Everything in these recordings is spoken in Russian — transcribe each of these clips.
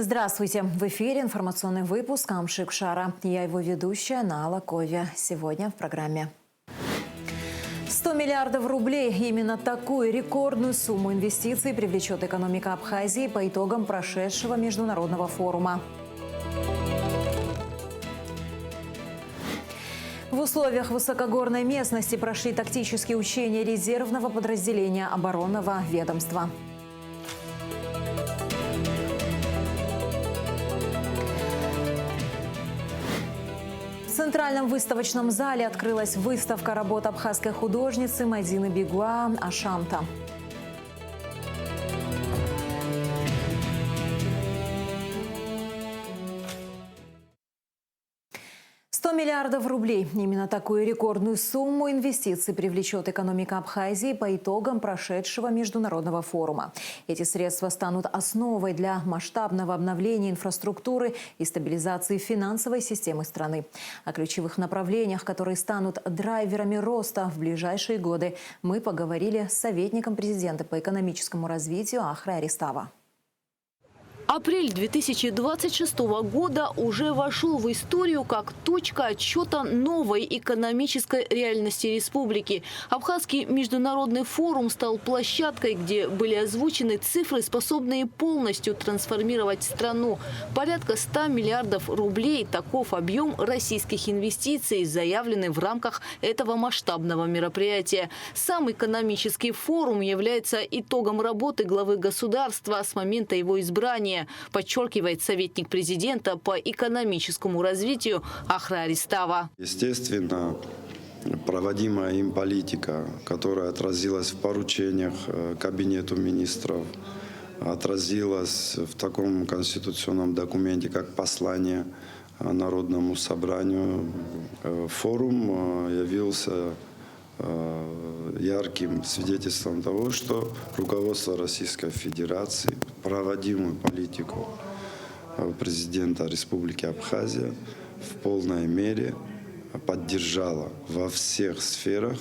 Здравствуйте! В эфире информационный выпуск «Амшик Шара». Я его ведущая Нала Ковя. Сегодня в программе. 100 миллиардов рублей. Именно такую рекордную сумму инвестиций привлечет экономика Абхазии по итогам прошедшего международного форума. В условиях высокогорной местности прошли тактические учения резервного подразделения оборонного ведомства. В Центральном выставочном зале открылась выставка работ абхазской художницы Мадины Бигуа «Ашамта». $100 миллиардов рублей. Именно такую рекордную сумму инвестиций привлечет экономика Абхазии по итогам прошедшего международного форума. Эти средства станут основой для масштабного обновления инфраструктуры и стабилизации финансовой системы страны. О ключевых направлениях, которые станут драйверами роста в ближайшие годы, мы поговорили с советником президента по экономическому развитию Ахрой Аристава. Апрель 2026 года уже вошел в историю как точка отсчета новой экономической реальности республики. Абхазский международный форум стал площадкой, где были озвучены цифры, способные полностью трансформировать страну. Порядка 100 миллиардов рублей – таков объем российских инвестиций, заявленный в рамках этого масштабного мероприятия. Сам экономический форум является итогом работы главы государства с момента его избрания, подчеркивает советник президента по экономическому развитию Ахра Аристава. Естественно, проводимая им политика, которая отразилась в поручениях Кабинету министров, отразилась в таком конституционном документе, как послание Народному собранию. Форум явился ярким свидетельством того, что руководство Российской Федерации проводимую политику президента Республики Абхазия в полной мере поддержало во всех сферах,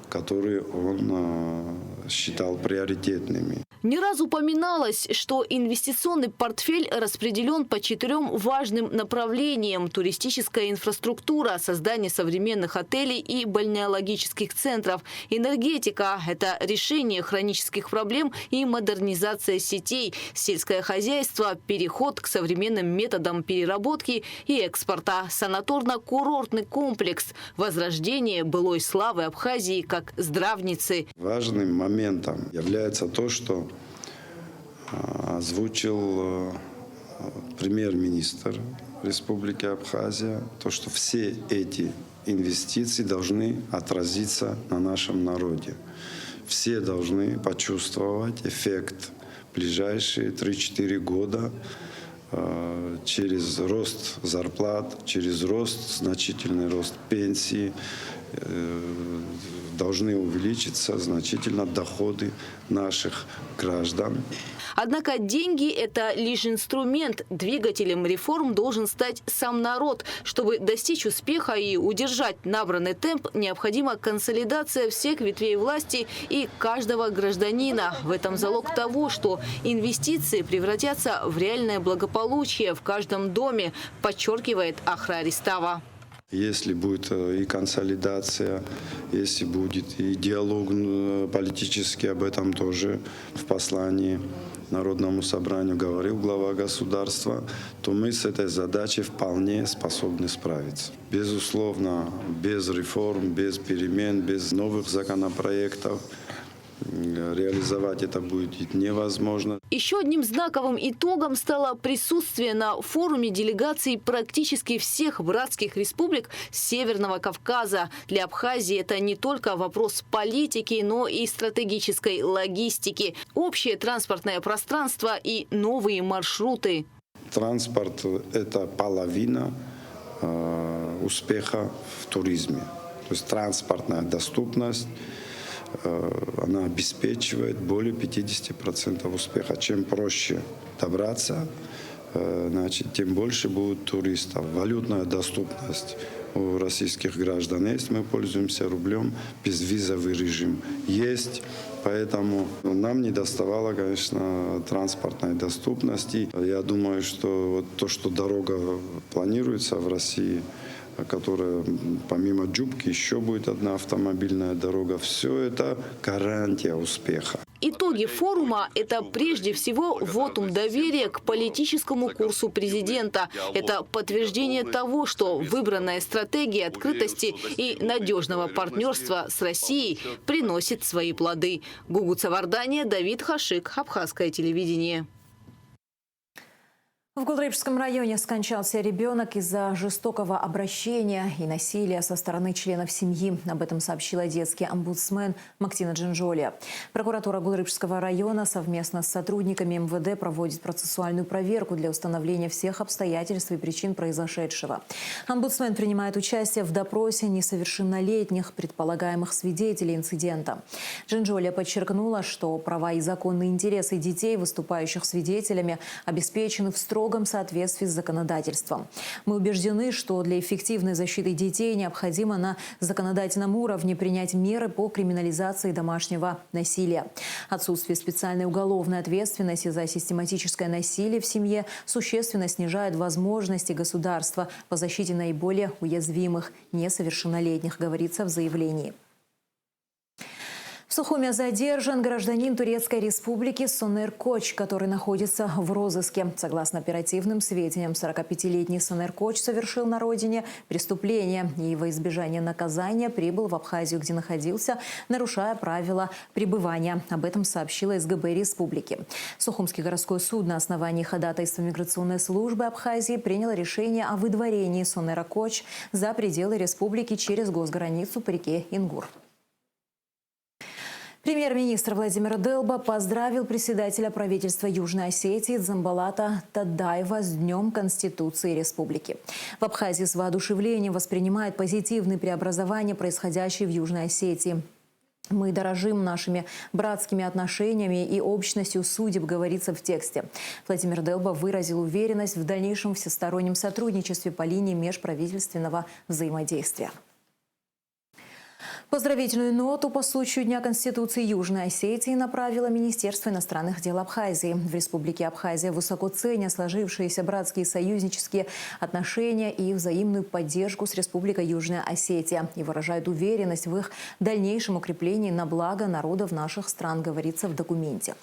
которые он считал приоритетными. Не раз упоминалось, что инвестиционный портфель распределен по 4 важным направлениям: туристическая инфраструктура, создание современных отелей и бальнеологических центров, энергетика – это решение хронических проблем и модернизация сетей, сельское хозяйство, переход к современным методам переработки и экспорта, санаторно-курортный комплекс, возрождение былой славы Абхазии как здравницы. Важным моментом является то, что озвучил премьер-министр Республики Абхазия, то, что все эти инвестиции должны отразиться на нашем народе. Все должны почувствовать эффект в ближайшие 3-4 года через рост зарплат, через значительный рост пенсий. Должны увеличиться значительно доходы наших граждан. Однако деньги – это лишь инструмент. Двигателем реформ должен стать сам народ. Чтобы достичь успеха и удержать набранный темп, необходима консолидация всех ветвей власти и каждого гражданина. В этом залог того, что инвестиции превратятся в реальное благополучие в каждом доме, подчеркивает Ахра Аристава. Если будет и консолидация, если будет и диалог политический, об этом тоже в послании Народному собранию говорил глава государства, то мы с этой задачей вполне способны справиться. Безусловно, без реформ, без перемен, без новых законопроектов реализовать это будет невозможно. Еще одним знаковым итогом стало присутствие на форуме делегаций практически всех братских республик Северного Кавказа. Для Абхазии это не только вопрос политики, но и стратегической логистики, общее транспортное пространство и новые маршруты. Транспорт – это половина успеха в туризме. То есть транспортная доступность она обеспечивает более 50% успеха. Чем проще добраться, значит, тем больше будет туристов. Валютная доступность у российских граждан есть, мы пользуемся рублем, безвизовый режим есть. Поэтому нам не доставало, конечно, транспортной доступности. Я думаю, что вот то, что дорога планируется в России, которая помимо Джубки еще будет одна автомобильная дорога, все это гарантия успеха. Итоги форума – это прежде всего вотум доверия к политическому курсу президента. Это подтверждение того, что выбранная стратегия открытости и надежного партнерства с Россией приносит свои плоды. Гугут Савардания, Давид Хашик, Абхазское телевидение. В Гулрыпском районе скончался ребенок из-за жестокого обращения и насилия со стороны членов семьи. Об этом сообщила детский омбудсмен Мактина Джинжолия. Прокуратура Гулрыпского района совместно с сотрудниками МВД проводит процессуальную проверку для установления всех обстоятельств и причин произошедшего. Омбудсмен принимает участие в допросе несовершеннолетних предполагаемых свидетелей инцидента. Джинжолия подчеркнула, что права и законные интересы детей, выступающих свидетелями, обеспечены в строгом соответствии с законодательством. Мы убеждены, что для эффективной защиты детей необходимо на законодательном уровне принять меры по криминализации домашнего насилия. Отсутствие специальной уголовной ответственности за систематическое насилие в семье существенно снижает возможности государства по защите наиболее уязвимых несовершеннолетних, говорится в заявлении. В Сухуме задержан гражданин Турецкой республики Сонер Коч, который находится в розыске. Согласно оперативным сведениям, 45-летний Сонер Коч совершил на родине преступление и во избежание наказания прибыл в Абхазию, где находился, нарушая правила пребывания. Об этом сообщила СГБ республики. Сухумский городской суд на основании ходатайства миграционной службы Абхазии принял решение о выдворении Сонера Коч за пределы республики через госграницу по реке Ингур. Премьер-министр Владимир Делба поздравил председателя правительства Южной Осетии Дзамбалата Тадаева с Днем Конституции Республики. В Абхазии с воодушевлением воспринимают позитивные преобразования, происходящие в Южной Осетии. Мы дорожим нашими братскими отношениями и общностью судеб, говорится в тексте. Владимир Делба выразил уверенность в дальнейшем всестороннем сотрудничестве по линии межправительственного взаимодействия. Поздравительную ноту по случаю Дня Конституции Южной Осетии направило Министерство иностранных дел Абхазии. В Республике Абхазия высоко ценят сложившиеся братские союзнические отношения и взаимную поддержку с Республикой Южная Осетия и выражают уверенность в их дальнейшем укреплении на благо народов наших стран, говорится в документе.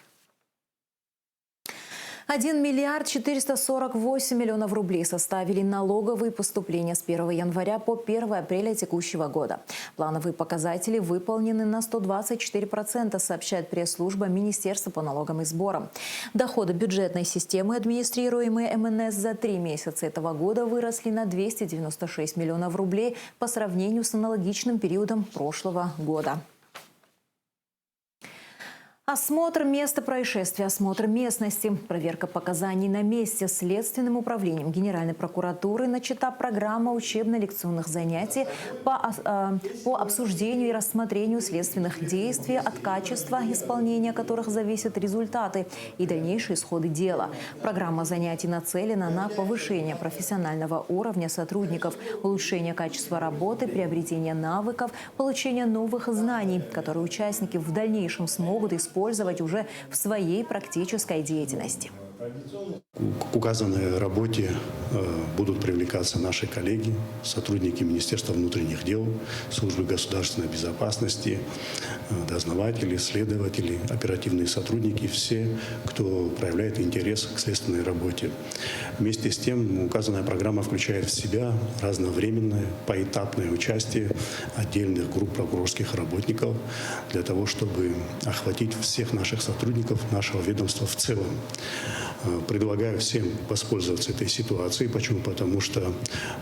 1 миллиард 448 миллионов рублей составили налоговые поступления с 1 января по 1 апреля текущего года. Плановые показатели выполнены на 124%, сообщает пресс-служба Министерства по налогам и сборам. Доходы бюджетной системы, администрируемые МНС, за 3 месяца этого года выросли на 296 миллионов рублей по сравнению с аналогичным периодом прошлого года. Осмотр места происшествия, осмотр местности, проверка показаний на месте. Следственным управлением Генеральной прокуратуры начата программа учебно-лекционных занятий по обсуждению и рассмотрению следственных действий, от качества исполнения которых зависят результаты и дальнейшие исходы дела. Программа занятий нацелена на повышение профессионального уровня сотрудников, улучшение качества работы, приобретение навыков, получение новых знаний, которые участники в дальнейшем смогут использовать уже в своей практической деятельности. К указанной работе будут привлекаться наши коллеги, сотрудники Министерства внутренних дел, службы государственной безопасности, дознаватели, следователи, оперативные сотрудники, все, кто проявляет интерес к следственной работе. Вместе с тем, указанная программа включает в себя разновременное, поэтапное участие отдельных групп прокурорских работников для того, чтобы охватить всех наших сотрудников, нашего ведомства в целом. Предлагаю всем воспользоваться этой ситуацией. Почему? Потому что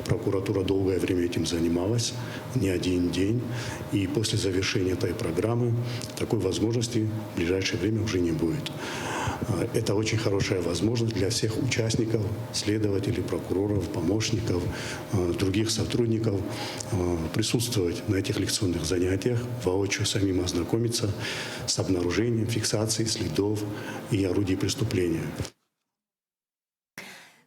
прокуратура долгое время этим занималась, не один день. И после завершения этой программы такой возможности в ближайшее время уже не будет. Это очень хорошая возможность для всех участников, следователей, прокуроров, помощников, других сотрудников присутствовать на этих лекционных занятиях, воочию самим ознакомиться с обнаружением, фиксацией следов и орудий преступления.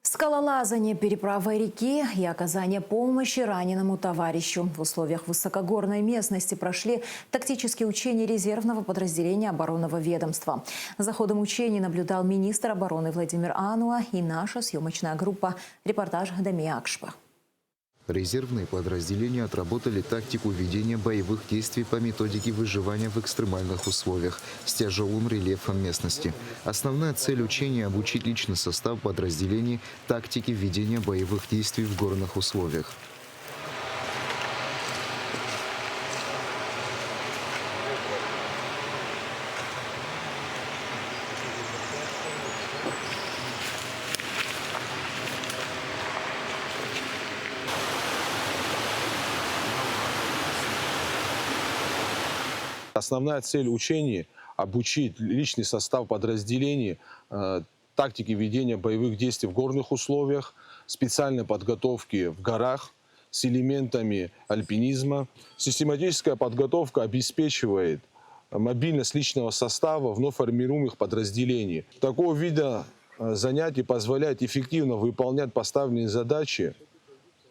Скалолазание переправой реки и оказание помощи раненому товарищу. В условиях высокогорной местности прошли тактические учения резервного подразделения оборонного ведомства. За ходом учений наблюдал министр обороны Владимир Ануа и наша съемочная группа. Репортаж Дамия Акшпа. Резервные подразделения отработали тактику ведения боевых действий по методике выживания в экстремальных условиях с тяжелым рельефом местности. Основная цель учения – обучить личный состав подразделений тактике ведения боевых действий в горных условиях. Основная цель учений – обучить личный состав подразделений тактике ведения боевых действий в горных условиях, специальной подготовки в горах с элементами альпинизма. Систематическая подготовка обеспечивает мобильность личного состава вновь формируемых подразделений. Такого вида занятий позволяет эффективно выполнять поставленные задачи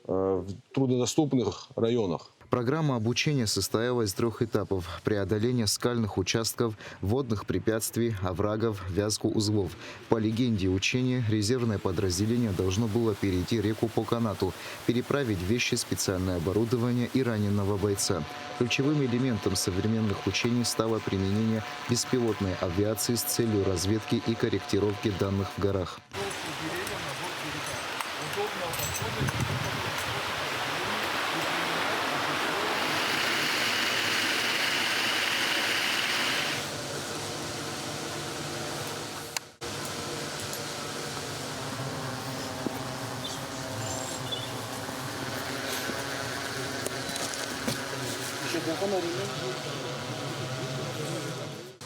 в труднодоступных районах. Программа обучения состояла из 3 этапов – преодоления скальных участков, водных препятствий, оврагов, вязку узлов. По легенде учения, резервное подразделение должно было перейти реку по канату, переправить вещи, специальное оборудование и раненого бойца. Ключевым элементом современных учений стало применение беспилотной авиации с целью разведки и корректировки данных в горах.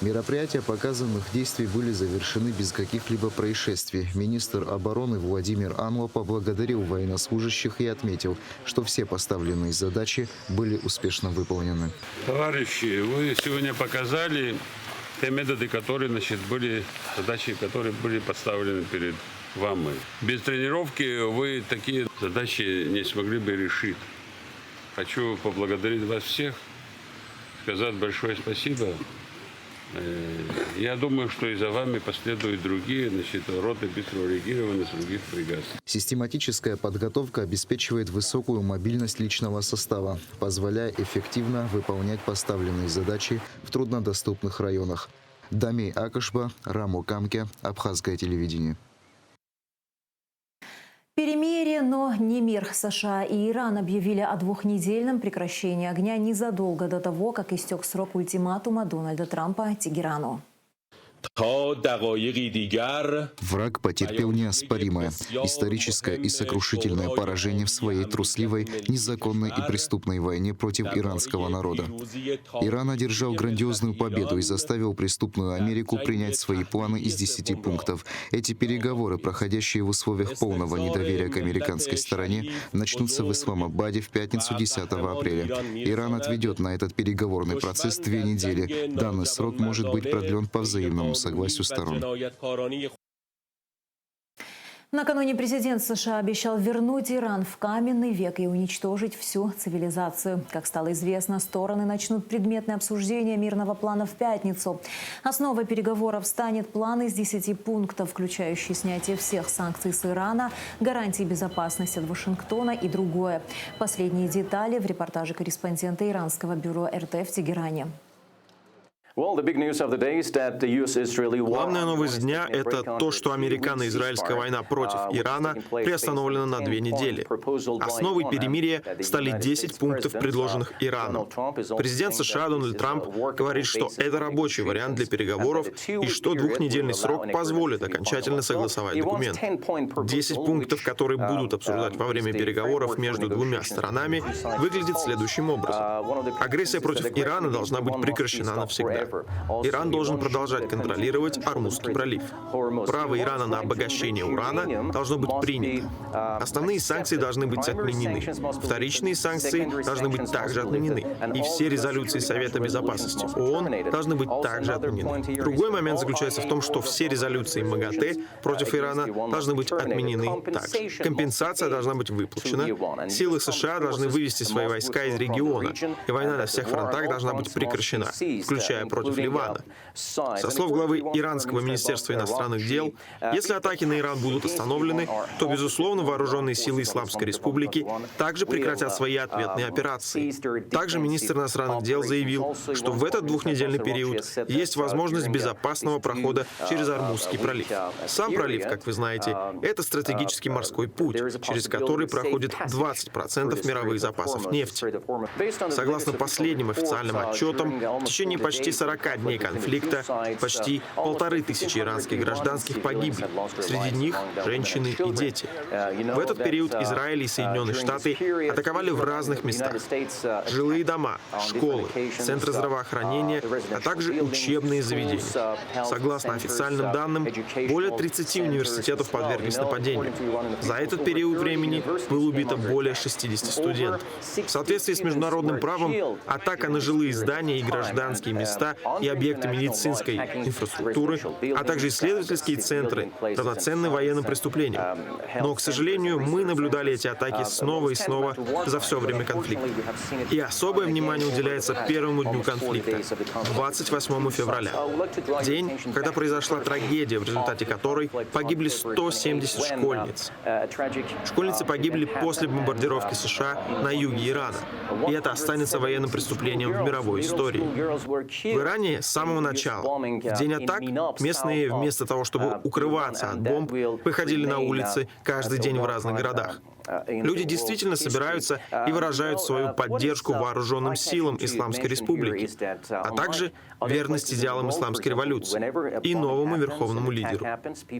Мероприятия показанных действий были завершены без каких-либо происшествий. Министр обороны Владимир Ануа поблагодарил военнослужащих и отметил, что все поставленные задачи были успешно выполнены. Товарищи, вы сегодня показали те методы, которые, были задачи, которые были поставлены перед вами. Без тренировки вы такие задачи не смогли бы решить. Хочу поблагодарить вас всех, сказать большое спасибо. Я думаю, что и за вами последуют другие роты быстрого реагирования с других бригад. Систематическая подготовка обеспечивает высокую мобильность личного состава, позволяя эффективно выполнять поставленные задачи в труднодоступных районах. Дамия Акшпа, Рамо Камке, Абхазское телевидение. Перемирие, но не мир. США и Иран объявили о двухнедельном прекращении огня незадолго до того, как истек срок ультиматума Дональда Трампа Тегерану. Враг потерпел неоспоримое, историческое и сокрушительное поражение в своей трусливой, незаконной и преступной войне против иранского народа. Иран одержал грандиозную победу и заставил преступную Америку принять свои планы из 10 пунктов. Эти переговоры, проходящие в условиях полного недоверия к американской стороне, начнутся в Исламабаде в пятницу 10 апреля. Иран отведет на этот переговорный процесс 2 недели. Данный срок может быть продлен по взаимному согласию сторон. Накануне президент США обещал вернуть Иран в каменный век и уничтожить всю цивилизацию. Как стало известно, стороны начнут предметное обсуждение мирного плана в пятницу. Основой переговоров станет план из 10 пунктов, включающий снятие всех санкций с Ирана, гарантии безопасности от Вашингтона и другое. Последние детали в репортаже корреспондента иранского бюро РТ в Тегеране. Главная новость дня – это то, что американо-израильская война против Ирана приостановлена на 2 недели. Основой перемирия стали 10 пунктов, предложенных Ираном. Президент США Дональд Трамп говорит, что это рабочий вариант для переговоров и что 2-недельный срок позволит окончательно согласовать документ. 10 пунктов, которые будут обсуждать во время переговоров между двумя сторонами, выглядит следующим образом. Агрессия против Ирана должна быть прекращена навсегда. Иран должен продолжать контролировать Ормузский пролив. Право Ирана на обогащение урана должно быть принято. Основные санкции должны быть отменены. Вторичные санкции должны быть также отменены. И все резолюции Совета Безопасности ООН должны быть также отменены. Другой момент заключается в том, что все резолюции МАГАТЭ против Ирана должны быть отменены также. Компенсация должна быть выплачена. Силы США должны вывести свои войска из региона. И война на всех фронтах должна быть прекращена, включая против Ливана. Со слов главы Иранского министерства иностранных дел, если атаки на Иран будут остановлены, то, безусловно, вооруженные силы Исламской Республики также прекратят свои ответные операции. Также министр иностранных дел заявил, что в этот двухнедельный период есть возможность безопасного прохода через Ормузский пролив. Сам пролив, как вы знаете, это стратегический морской путь, через который проходит 20% мировых запасов нефти. Согласно последним официальным отчетам, в течение почти 40 дней конфликта почти 1500 иранских гражданских погибли, среди них женщины и дети. В этот период Израиль и Соединенные Штаты атаковали в разных местах. Жилые дома, школы, центры здравоохранения, а также учебные заведения. Согласно официальным данным, более 30 университетов подверглись нападению. За этот период времени было убито более 60 студентов. В соответствии с международным правом, атака на жилые здания и гражданские места и объекты медицинской инфраструктуры, а также исследовательские центры, равноценны военным преступлениям. Но, к сожалению, мы наблюдали эти атаки снова и снова за все время конфликта. И особое внимание уделяется первому дню конфликта, 28 февраля. День, когда произошла трагедия, в результате которой погибли 170 школьниц. Школьницы погибли после бомбардировки США на юге Ирана. И это останется военным преступлением в мировой истории. В Иране с самого начала, в день атак, местные вместо того, чтобы укрываться от бомб, выходили на улицы каждый день в разных городах. Люди действительно собираются и выражают свою поддержку вооруженным силам Исламской Республики, а также верность идеалам Исламской революции и новому верховному лидеру.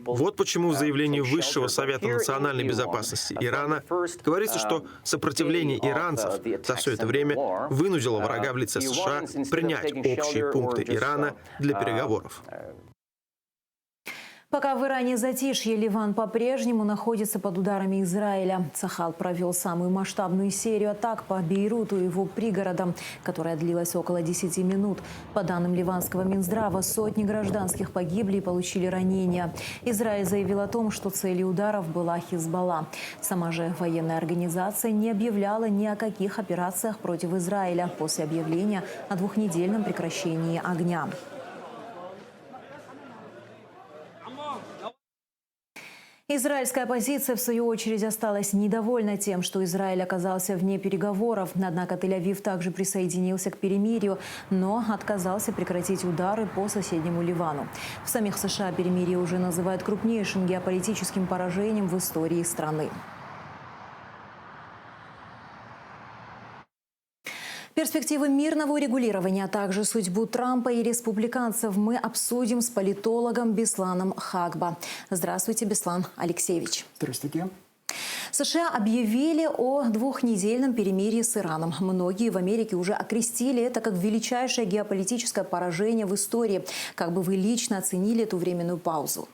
Вот почему в заявлении Высшего Совета национальной безопасности Ирана говорится, что сопротивление иранцев за все это время вынудило врага в лице США принять общие пункты Ирана для переговоров. Пока в Иране затишье, Ливан по-прежнему находится под ударами Израиля. Цахал провел самую масштабную серию атак по Бейруту и его пригородам, которая длилась около 10 минут. По данным ливанского Минздрава, сотни гражданских погибли и получили ранения. Израиль заявил о том, что целью ударов была Хизбалла. Сама же военная организация не объявляла ни о каких операциях против Израиля после объявления о двухнедельном прекращении огня. Израильская оппозиция, в свою очередь, осталась недовольна тем, что Израиль оказался вне переговоров. Однако Тель-Авив также присоединился к перемирию, но отказался прекратить удары по соседнему Ливану. В самих США перемирие уже называют крупнейшим геополитическим поражением в истории страны. Перспективы мирного урегулирования, а также судьбу Трампа и республиканцев мы обсудим с политологом Бесланом Хагба. Здравствуйте, Беслан Алексеевич. Здравствуйте. США объявили о двухнедельном перемирии с Ираном. Многие в Америке уже окрестили это как величайшее геополитическое поражение в истории. Как бы вы лично оценили эту временную паузу?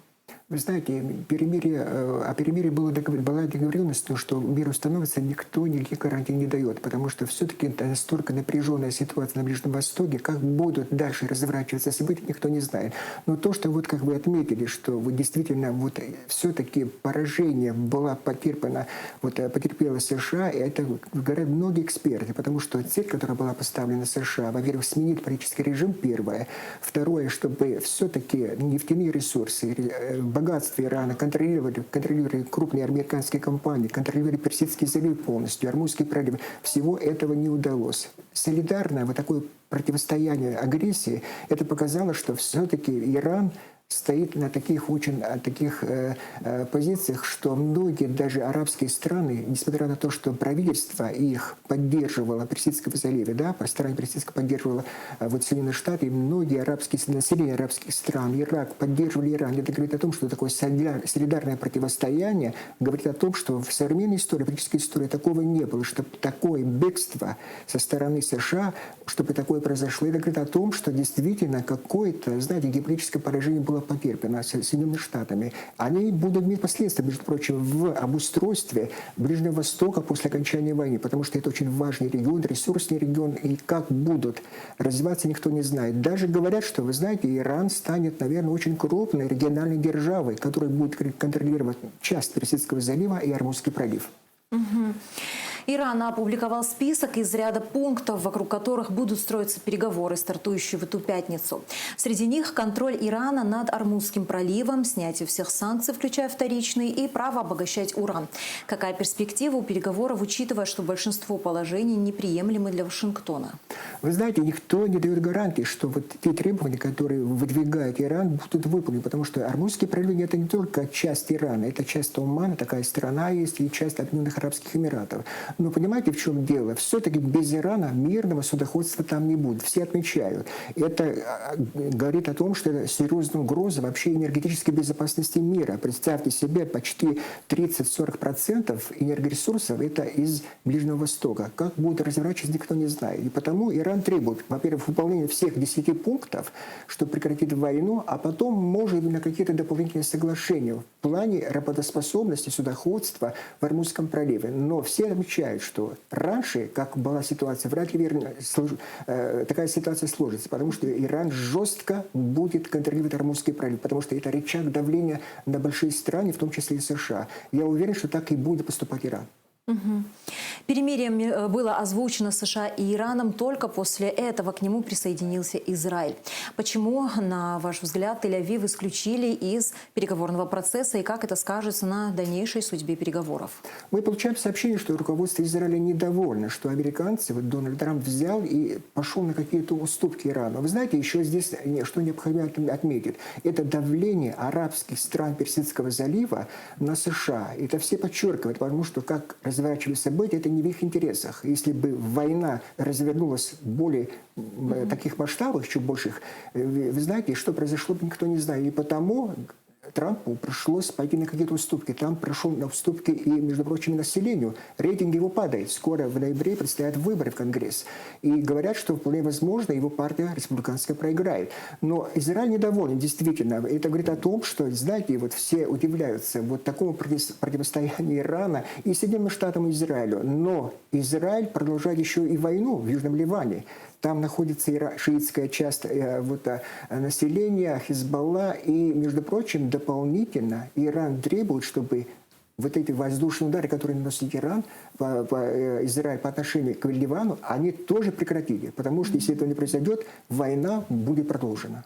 Вы знаете, о перемирии была договоренность, что мир установится, никто никаких гарантий не дает, потому что все-таки это настолько напряженная ситуация на Ближнем Востоке, как будут дальше разворачиваться события, никто не знает. Но то, что вот как вы отметили, что вот действительно вот все-таки поражение было потерпела США, и это говорят многие эксперты, потому что цель, которая была поставлена США, во-первых, сменить политический режим, первое. Второе, чтобы все-таки нефтяные ресурсы, богатство Ирана контролировали крупные американские компании, контролировали Персидский залив полностью, Ормузский пролив. Всего этого не удалось. Солидарное вот такое противостояние агрессии, это показало, что все-таки Иран стоит на таких позициях, что многие даже арабские страны, несмотря на то, что правительство их поддерживало Персидского залива, да, страна Персидского поддерживала Соединенные Штаты, и многие население арабских стран, Ирак, поддерживали Иран. Это говорит о том, что такое солидарное противостояние, говорит о том, что в современной истории, политической истории такого не было, чтобы такое бегство со стороны США, чтобы такое произошло. Это говорит о том, что действительно какое-то, знаете, геополитическое поражение было потерпано Соединенными Штатами. Они будут иметь последствия, между прочим, в обустройстве Ближнего Востока после окончания войны, потому что это очень важный регион, ресурсный регион, и как будут развиваться, никто не знает. Даже говорят, что, вы знаете, Иран станет, наверное, очень крупной региональной державой, которая будет контролировать часть Персидского залива и Ормузский пролив. Иран опубликовал список из ряда пунктов, вокруг которых будут строиться переговоры, стартующие в эту пятницу. Среди них контроль Ирана над Ормузским проливом, снятие всех санкций, включая вторичные, и право обогащать уран. Какая перспектива у переговоров, учитывая, что большинство положений неприемлемы для Вашингтона? Вы знаете, никто не дает гарантии, что вот те требования, которые выдвигает Иран, будут выполнены, потому что Ормузский пролив – это не только часть Ирана, это часть Омана, такая страна есть, и часть Объединенных Арабских Эмиратов. Но понимаете, в чем дело? Все-таки без Ирана мирного судоходства там не будет. Все отмечают. Это говорит о том, что это серьезная угроза вообще энергетической безопасности мира. Представьте себе, почти 30-40% энергоресурсов это из Ближнего Востока. Как будет разворачиваться, никто не знает. И потому Иран требует, во-первых, выполнения всех 10 пунктов, чтобы прекратить войну, а потом, может быть, на какие-то дополнительные соглашения в плане работоспособности судоходства в Ормузском проливе. Но все отмечают, что раньше, как была ситуация, вряд ли такая ситуация сложится, потому что Иран жестко будет контролировать Ормузский пролив, потому что это рычаг давления на большие страны, в том числе и США. Я уверен, что так и будет поступать Иран. Перемирие было озвучено США и Ираном, только после этого к нему присоединился Израиль. Почему, на ваш взгляд, Тель-Авив исключили из переговорного процесса и как это скажется на дальнейшей судьбе переговоров? Мы получаем сообщение, что руководство Израиля недовольно, что американцы, Дональд Трамп взял и пошел на какие-то уступки Ирану. Вы знаете, еще здесь, что необходимо отметить, это давление арабских стран Персидского залива на США. Это все подчеркивают, потому что как разворачивались события, это не в их интересах. Если бы война развернулась в более таких масштабах, чуть больших, вы знаете, что произошло, никто не знает. И потому Трампу пришлось пойти на какие-то уступки. Трамп пришел на уступки и, между прочим, населению. Рейтинг его падает. Скоро в ноябре предстоят выборы в Конгресс. И говорят, что вполне возможно, его партия республиканская проиграет. Но Израиль недоволен, действительно. Это говорит о том, что, знаете, вот все удивляются вот такому противостоянию Ирана и Соединенным Штатам и Израилю. Но Израиль продолжает еще и войну в Южном Ливане. Там находится шиитская часть населения, Хизбалла. И, между прочим, дополнительно Иран требует, чтобы вот эти воздушные удары, которые наносит Израиль по отношению к Ливану, они тоже прекратили. Потому что, если этого не произойдет, война будет продолжена.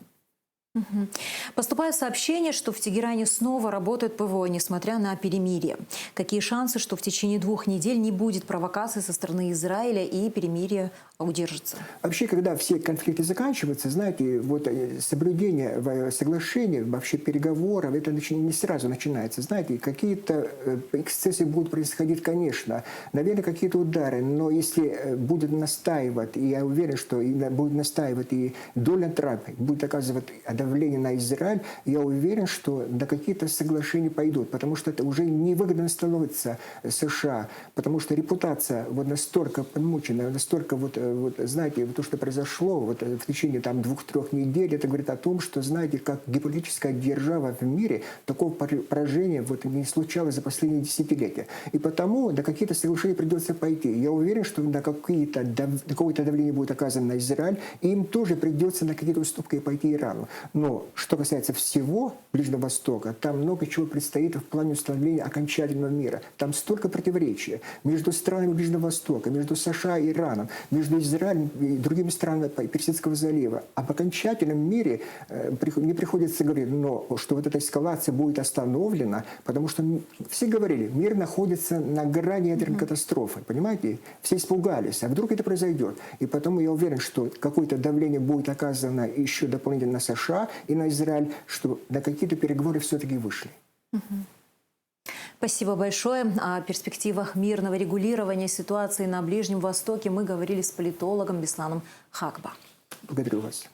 Поступает сообщение, что в Тегеране снова работает ПВО, несмотря на перемирие. Какие шансы, что в течение 2 недель не будет провокаций со стороны Израиля и перемирие удержится? Вообще, когда все конфликты заканчиваются, знаете, вот соблюдение соглашений, вообще переговоров, это не сразу начинается. Знаете, какие-то эксцессы будут происходить, конечно. Наверное, какие-то удары. Но если будет настаивать, и я уверен, что будет настаивать и Дональд Трамп, будет оказывать давление на Израиль, я уверен, что до какие-то соглашения пойдут, потому что это уже невыгодно становится США, потому что репутация вот настолько подмучена, настолько знаете, то, что произошло в течение 2-3 недель, это говорит о том, что, знаете, как геополитическая держава в мире, такого поражения не случалось за последние десятилетия. И потому до каких-то соглашений придется пойти. Я уверен, что на какое-то давление будет оказано на Израиль, и им тоже придется на какие-то уступки пойти Ирану. Но что касается всего Ближнего Востока, там много чего предстоит в плане установления окончательного мира. Там столько противоречий между странами Ближнего Востока, между США и Ираном, между Израилем и другими странами Персидского залива. А в окончательном мире не приходится говорить, но что вот эта эскалация будет остановлена, потому что все говорили, мир находится на грани ядерной катастрофы, понимаете? Все испугались, а вдруг это произойдет. И потом я уверен, что какое-то давление будет оказано еще дополнительно на США и на Израиль, что на какие-то переговоры все-таки вышли. Спасибо большое. О перспективах мирного регулирования ситуации на Ближнем Востоке мы говорили с политологом Бесланом Хакба. Благодарю вас.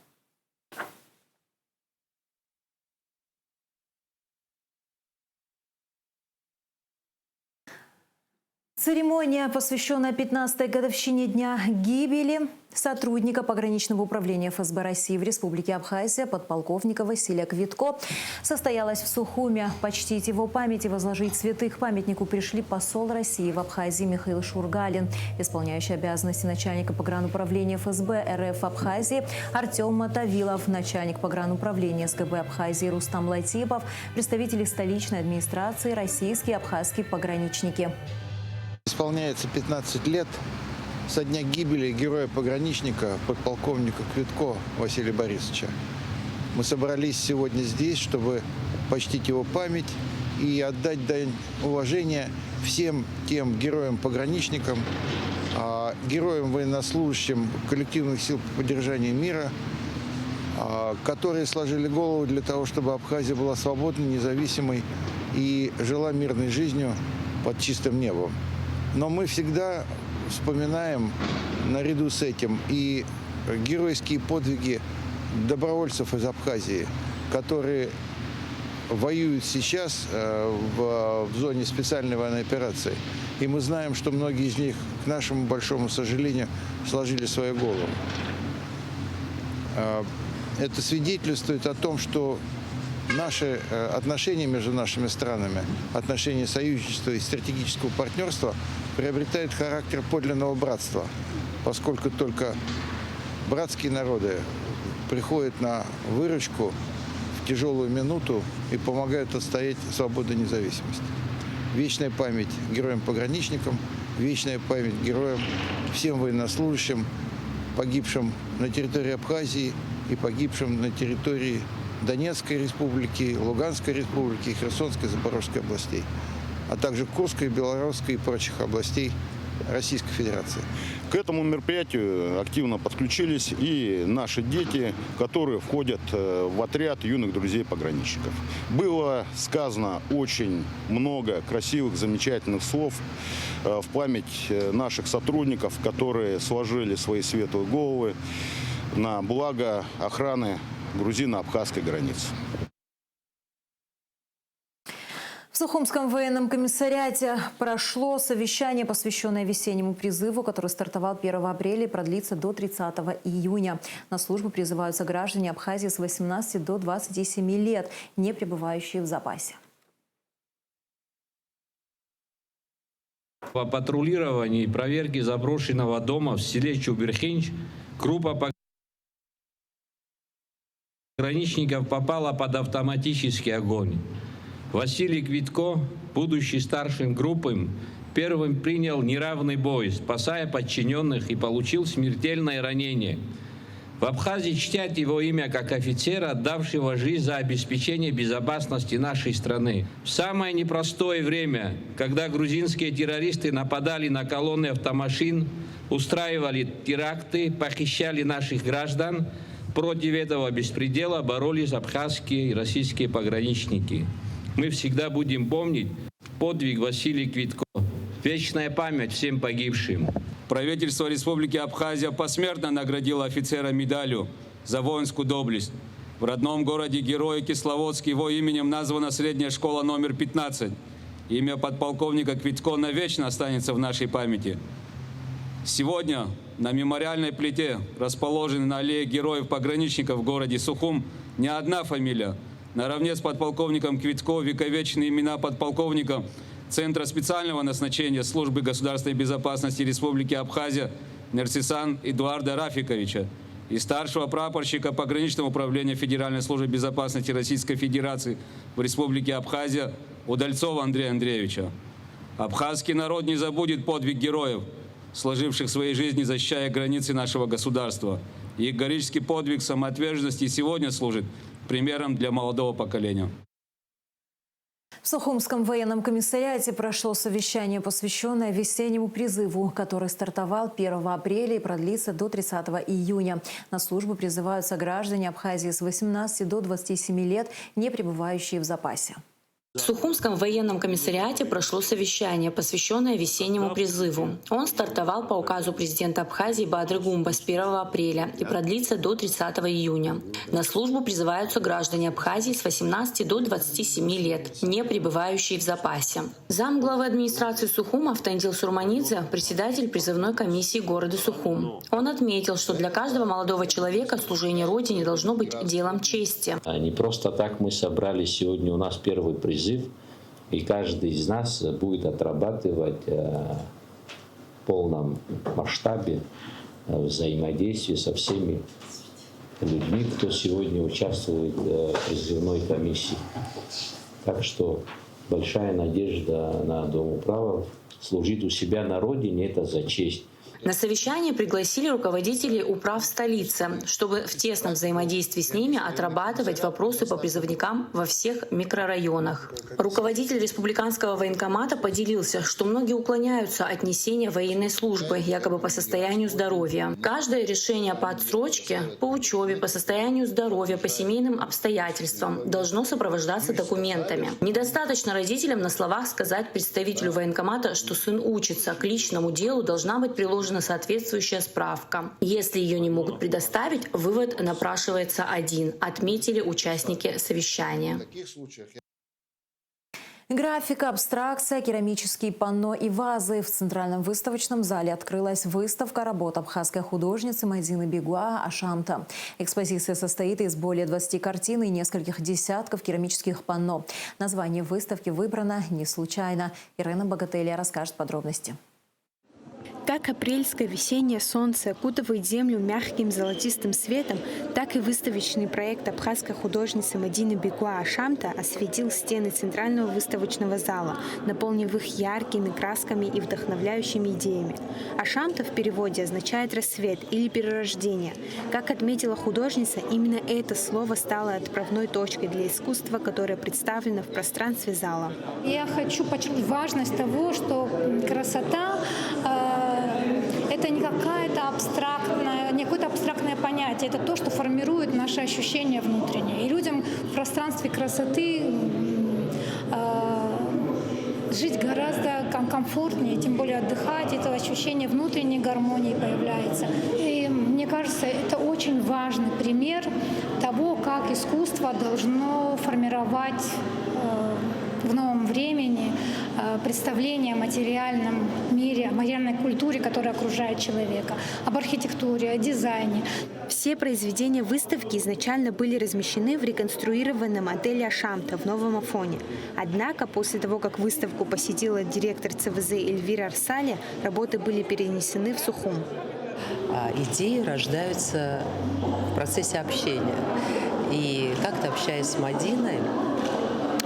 Церемония, посвященная 15-й годовщине дня гибели сотрудника пограничного управления ФСБ России в Республике Абхазия подполковника Василия Квитко, состоялась в Сухуме. Почтить его память и возложить цветы к памятнику пришли посол России в Абхазии Михаил Шургалин, исполняющий обязанности начальника погрануправления ФСБ РФ в Абхазии Артем Мотовилов, начальник погрануправления СГБ Абхазии Рустам Латипов, представители столичной администрации, российские и абхазские пограничники. Исполняется 15 лет со дня гибели героя-пограничника, подполковника Квитко Василия Борисовича. Мы собрались сегодня здесь, чтобы почтить его память и отдать дань уважения всем тем героям-пограничникам, героям-военнослужащим коллективных сил по поддержанию мира, которые сложили голову для того, чтобы Абхазия была свободной, независимой и жила мирной жизнью под чистым небом. Но мы всегда вспоминаем наряду с этим и геройские подвиги добровольцев из Абхазии, которые воюют сейчас в зоне специальной военной операции. И мы знаем, что многие из них, к нашему большому сожалению, сложили свою голову. Это свидетельствует о том, что наши отношения между нашими странами, отношения союзничества и стратегического партнерства приобретают характер подлинного братства, поскольку только братские народы приходят на выручку в тяжелую минуту и помогают отстоять свободу и независимость. Вечная память героям-пограничникам, вечная память героям, всем военнослужащим, погибшим на территории Абхазии и погибшим на территории Донецкой республики, Луганской республики, Херсонской, Запорожской областей, а также Курской, Белорусской и прочих областей Российской Федерации. К этому мероприятию активно подключились и наши дети, которые входят в отряд юных друзей-пограничников. Было сказано очень много красивых, замечательных слов в память наших сотрудников, которые сложили свои светлые головы на благо охраны грузино-абхазской границы. В Сухумском военном комиссариате прошло совещание, посвященное весеннему призыву, который стартовал 1 апреля и продлится до 30 июня. На службу призываются граждане Абхазии с 18 до 27 лет, не пребывающие в запасе. По патрулированию и проверке заброшенного дома в селе Чуберхинч группа пограничников попала под автоматический огонь. Василий Квитко, будучи старшим группы, первым принял неравный бой, спасая подчиненных, и получил смертельное ранение. В Абхазии чтят его имя как офицера, отдавшего жизнь за обеспечение безопасности нашей страны. В самое непростое время, когда грузинские террористы нападали на колонны автомашин, устраивали теракты, похищали наших граждан, против этого беспредела боролись абхазские и российские пограничники. Мы всегда будем помнить подвиг Василия Квитко. Вечная память всем погибшим. Правительство Республики Абхазия посмертно наградило офицера медалью за воинскую доблесть. В родном городе Героя Кисловодске его именем названа средняя школа номер 15. Имя подполковника Квитко навечно останется в нашей памяти. Сегодня на мемориальной плите, расположенной на аллее героев-пограничников в городе Сухум, не одна фамилия. Наравне с подполковником Квитко вековечные имена подполковника Центра специального назначения Службы государственной безопасности Республики Абхазия Нерсисан Эдуарда Рафиковича и старшего прапорщика пограничного управления Федеральной службы безопасности Российской Федерации в Республике Абхазия Удальцова Андрея Андреевича. Абхазский народ не забудет подвиг героев, сложивших свои жизни, защищая границы нашего государства. Их героический подвиг самоотверженности сегодня служит примером для молодого поколения. В Сухумском военном комиссариате прошло совещание, посвященное весеннему призыву, который стартовал 1 апреля и продлится до 30 июня. На службу призываются граждане Абхазии с 18 до 27 лет, не пребывающие в запасе. В Сухумском военном комиссариате прошло совещание, посвященное весеннему призыву. Он стартовал по указу президента Абхазии Бадры Гумба с 1 апреля и продлится до 30 июня. На службу призываются граждане Абхазии с 18 до 27 лет, не пребывающие в запасе. Замглавы администрации Сухума Автандил Сурманидзе, председатель призывной комиссии города Сухум. Он отметил, что для каждого молодого человека служение Родине должно быть делом чести. Не просто так мы собрались сегодня, у нас первый призыв. И каждый из нас будет отрабатывать в полном масштабе взаимодействие со всеми людьми, кто сегодня участвует в призывной комиссии. Так что большая надежда на Домуправов. Служить у себя на родине – это за честь. На совещание пригласили руководителей управ столицы, чтобы в тесном взаимодействии с ними отрабатывать вопросы по призывникам во всех микрорайонах. Руководитель республиканского военкомата поделился, что многие уклоняются от несения военной службы, якобы по состоянию здоровья. Каждое решение по отсрочке, по учебе, по состоянию здоровья, по семейным обстоятельствам должно сопровождаться документами. Недостаточно родителям на словах сказать представителю военкомата, что сын учится. К личному делу должна быть приложена соответствующая справка. Если ее не могут предоставить, вывод напрашивается один, отметили участники совещания. Графика, абстракция, керамические панно и вазы. В Центральном выставочном зале открылась выставка работ абхазской художницы Мадины Бегуа «Ашамта». Экспозиция состоит из более 20 картин и нескольких десятков керамических панно. Название выставки выбрано не случайно. Ирина Богателя расскажет подробности. Как апрельское весеннее солнце окутывает землю мягким золотистым светом, так и выставочный проект абхазской художницы Мадины Бегуа «Ашамта» осветил стены Центрального выставочного зала, наполнив их яркими красками и вдохновляющими идеями. «Ашамта» в переводе означает «рассвет» или «перерождение». Как отметила художница, именно это слово стало отправной точкой для искусства, которое представлено в пространстве зала. Я хочу подчеркнуть важность того, что красота это не какое-то абстрактное понятие, это то, что формирует наши ощущения внутренние. И людям в пространстве красоты жить гораздо комфортнее, тем более отдыхать, это ощущение внутренней гармонии появляется. И мне кажется, это очень важный пример того, как искусство должно формировать в новом времени представление о материальном мире, о материальной культуре, которая окружает человека, об архитектуре, о дизайне. Все произведения выставки изначально были размещены в реконструированном отеле «Ашамта» в Новом Афоне. Однако после того, как выставку посетила директор ЦВЗ Эльвира Арсали, работы были перенесены в Сухум. Идеи рождаются в процессе общения. И как-то общаясь с Мадиной,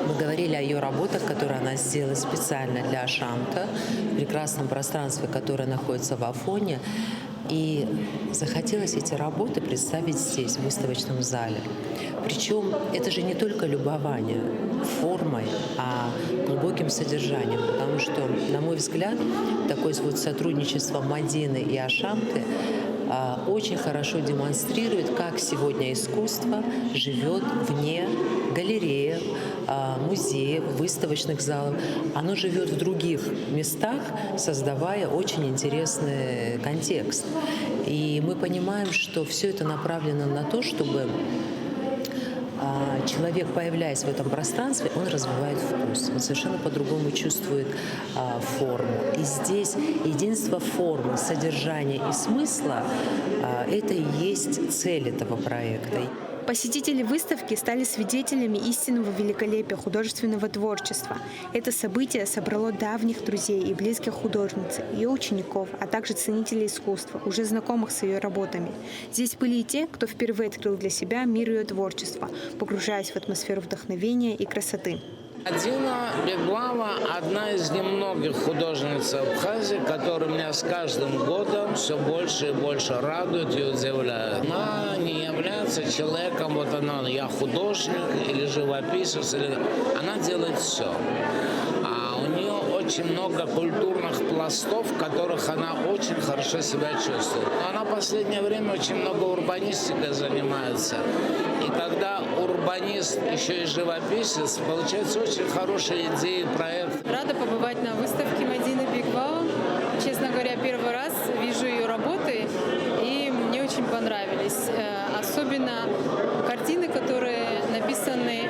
мы говорили о ее работах, которые она сделала специально для «Ашамта», в прекрасном пространстве, которое находится в Афоне. И захотелось эти работы представить здесь, в выставочном зале. Причем это же не только любование формой, а глубоким содержанием. Потому что, на мой взгляд, такое вот сотрудничество Мадины и «Ашамты» очень хорошо демонстрирует, как сегодня искусство живет вне галереев, музеев, выставочных залов. Оно живет в других местах, создавая очень интересный контекст. И мы понимаем, что все это направлено на то, чтобы человек, появляясь в этом пространстве, он развивает вкус. Он совершенно по-другому чувствует форму. И здесь единство формы, содержания и смысла – это и есть цель этого проекта. Посетители выставки стали свидетелями истинного великолепия художественного творчества. Это событие собрало давних друзей и близких художницы, ее учеников, а также ценителей искусства, уже знакомых с ее работами. Здесь были и те, кто впервые открыл для себя мир ее творчества, погружаясь в атмосферу вдохновения и красоты. Мадина Беглава – одна из немногих художниц Абхазии, которые меня с каждым годом все больше и больше радуют и удивляют. Она не является человеком, вот она, я художник или живописец, она делает все. А у нее очень много культурных пластов, в которых она очень хорошо себя чувствует. Но она в последнее время очень много урбанистикой занимается. И когда урбанист еще и живописец, получается очень хорошая идея и проект. Рада побывать на выставке Мадины Беглава. Честно говоря, первый раз вижу ее работы, и мне очень понравились. Особенно картины, которые написаны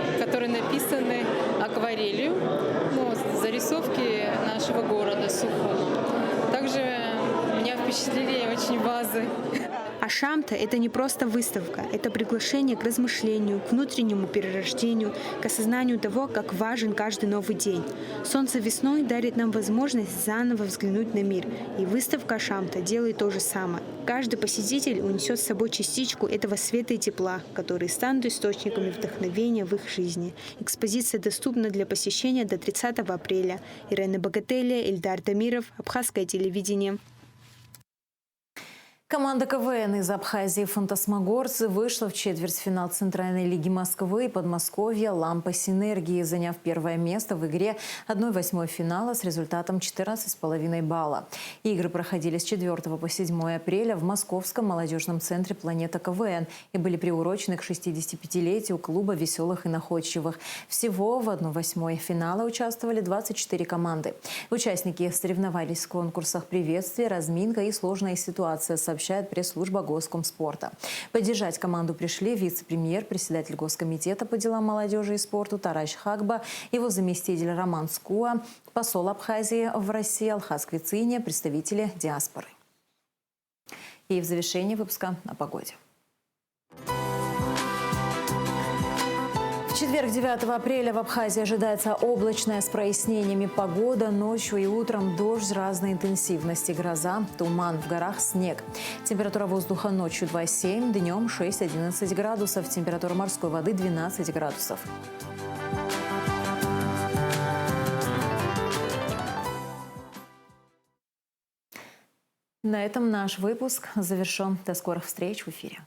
акварелью, зарисовки нашего города Сухума. Также меня впечатлили очень вазы. Ашамта – это не просто выставка, это приглашение к размышлению, к внутреннему перерождению, к осознанию того, как важен каждый новый день. Солнце весной дарит нам возможность заново взглянуть на мир, и выставка Ашамта делает то же самое. Каждый посетитель унесет с собой частичку этого света и тепла, которые станут источниками вдохновения в их жизни. Экспозиция доступна для посещения до 30 апреля. Ирина Богателя, Ильдар Дамиров, Абхазское телевидение. Команда КВН из Абхазии «Фантасмагорцы» вышла в четвертьфинал Центральной лиги Москвы и Подмосковья «Лампа Синергии», заняв первое место в игре 1/8 финала с результатом 14,5 балла. Игры проходили с 4 по 7 апреля в Московском молодежном центре «Планета КВН» и были приурочены к 65-летию клуба «Веселых и находчивых». Всего в 1/8 финала участвовали 24 команды. Участники соревновались в конкурсах «Приветствие», «Разминка» и «Сложная ситуация», сообщает пресс-служба Госкомспорта. Поддержать команду пришли вице-премьер, председатель Госкомитета по делам молодежи и спорту Тараш Хагба, его заместитель Роман Скуа, посол Абхазии в России Алхаз Квициня, представители диаспоры. И в завершении выпуска о погоде. В четверг, 9 апреля, в Абхазии ожидается облачная с прояснениями погода. Ночью и утром дождь разной интенсивности, гроза, туман, в горах снег. Температура воздуха ночью 2,7, днем 6-11 градусов. Температура морской воды 12 градусов. На этом наш выпуск завершен. До скорых встреч в эфире.